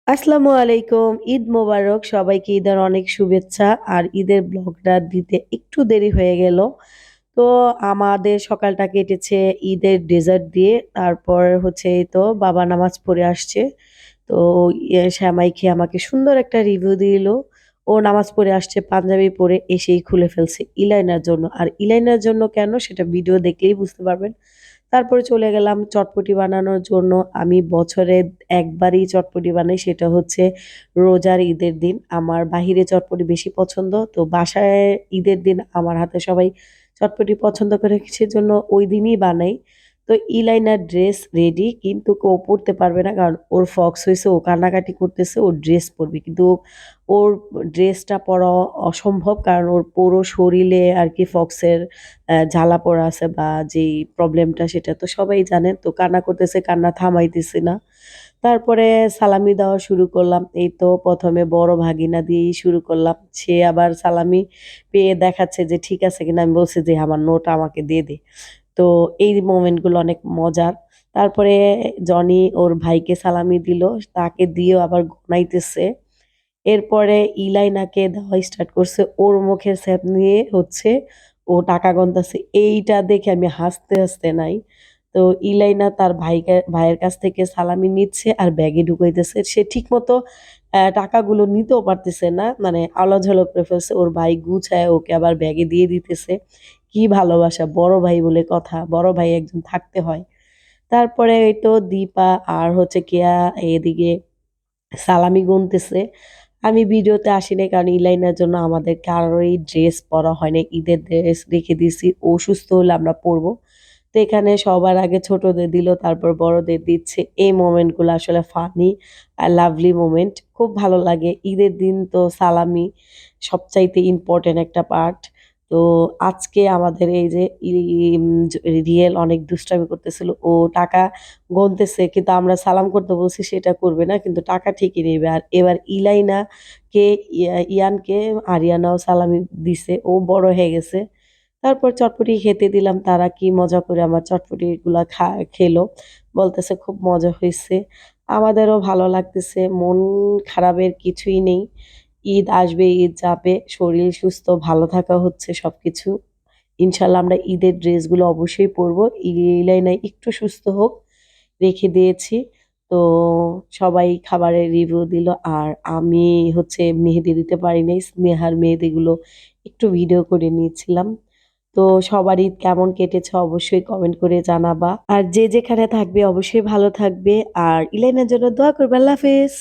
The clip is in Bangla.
আসসালামু আলাইকুম। ঈদ মোবারক। সবাইকে ঈদের অনেক শুভেচ্ছা। আর ঈদের ব্লগটা দিতে একটু দেরি হয়ে গেল। তো আমাদের সকালটা কেটেছে ঈদের ডেজার্ট দিয়ে। তারপর হচ্ছে এই তো বাবা নামাজ পড়ে আসছে। তো সেমাই খেয়ে আমাকে সুন্দর একটা রিভিউ দিল। ও নামাজ পড়ে আসছে পাঞ্জাবি পরে এসেই খুলে ফেলছে ইলাইনার জন্য। আর ইলাইনার জন্য কেন সেটা ভিডিও দেখলেই বুঝতে পারবেন। তারপরে চলে গেলাম চটপটি বানানোর জন্য। আমি বছরে একবারই চটপটি বানাই, সেটা হচ্ছে রোজার ঈদের দিন। আমার বাহিরে চটপটি বেশি পছন্দ। তো বাসায় ঈদের দিন আমার হাতে সবাই চটপটি পছন্দ করে, সেজন্য ওই দিনই বানাই। তো ইলাইনার ড্রেস রেডি, কিন্তু ও পড়তে পারবে না কারণ ওর ফক্স হয়েছে, ও কান্নাকাটি করতেছে, ওর ড্রেস পরবে কিন্তু ওর ড্রেসটা পরা অসম্ভব কারণ ওর পুরো শরীরে আর কি ফক্সের জ্বালা পড়া আছে বা যেই প্রবলেমটা সেটা তো সবাই জানেন। তো কান্না করতেছে, কান্না থামাইতেছি না। তারপরে সালামি দেওয়া শুরু করলাম। এই তো ১ম এ বড় ভাগিনা দিয়েই শুরু করলাম। সে আবার সালামি পেয়ে দেখাচ্ছে যে ঠিক আছে কিনা। আমি বলছি যে, "আমার নোট আমাকে দিয়ে দে।" তো এই মোমেন্ট গুলো অনেক মজার। তারপরে জনি ওর ভাইকে সালামি দিল। তাকে দিয়েও আবার গোনাইতেছে। এরপরে ইলাইনাকে দেওয়া স্টার্ট করছে। ওর মুখের ছ্যাপ নিয়ে হচ্ছে ও টাকা গুনতাছে। এইটা দেখে আমি হাসতে নাই। তো ইলাইনা তার ভাইয়ের কাছ থেকে সালামি নিচ্ছে আর ব্যাগে ঢুকাইতেছে। সে ঠিকমতো টাকাগুলো নিতেও পারতেছে না। মানে আলাঝালো করে ফেলছে। ওর ভাই গুছায় ওকে আবার ব্যাগে দিয়ে দিতেছে। কি ভালোবাসা! বড় ভাই বলে কথা। বড় ভাই একজন থাকতে হয়। তারপরে এই তো দীপা আর হচ্ছে কেয়া এদিকে সালামি গুনতেছে। আমি ভিডিওতে আসি নাই কারণ ইলাইনার জন্য আমাদের কারোরই ড্রেস পরা হয় নাই। ঈদের ড্রেস রেখে দিছি। ও সুস্থ হলে আমরা পরবো। তো এখানে সবার আগে ছোটদের দিল, তারপর বড়দের দিচ্ছে। এই মোমেন্ট গুলো আসলে ফানি আর লাভলি মোমেন্ট। খুব ভালো লাগে। ঈদের দিন তো সালামি সবচাইতে ইম্পোর্টেন্ট একটা পার্ট। তো আজকে আমাদের এই যে রিয়েল অনেক দুষ্টামি করতেছিল। ও টাকা গুনতেছে কিন্তু আমরা সালাম করতে বলছি সেটা করবে না। কিন্তু টাকা ঠিকই নিবে। আর এবার ইলাইনাকে ইয়ানকে আরিয়ানাও সালামি দিছে। ও বড় হয়ে গেছে। তারপর চটপটি খেতে দিলাম। তারা কি মজা করে আমার চটপটিগুলা খেলো। বলতেছে খুব মজা হইছে। আমাদেরও ভালো লাগতেছে। মন খারাপের কিছুই নেই। ঈদ আসবে, ঈদ যাবে। শরীর সুস্থ ভালো থাকা হচ্ছে সবকিছু। ইনশাআল্লাহ আমরা ঈদের ড্রেসগুলো অবশ্যই পরবো। ইলাইনা একটু সুস্থ হোক রেখে দিয়েছি। তো সবাই খাবারের রিভিউ দিল। আর আমি হচ্ছে মেহেদি দিতে পারি নাই। স্নেহার মেহেদিগুলো একটু ভিডিও করে নিয়েছিলাম। তো সবার ঈদ কেমন কেটেছে অবশ্যই কমেন্ট করে জানাবা। আর যে যেখানে থাকবে অবশ্যই ভালো থাকবে। আর ইলাইনার জন্য দোয়া করবে। আল্লাহ হাফেজ।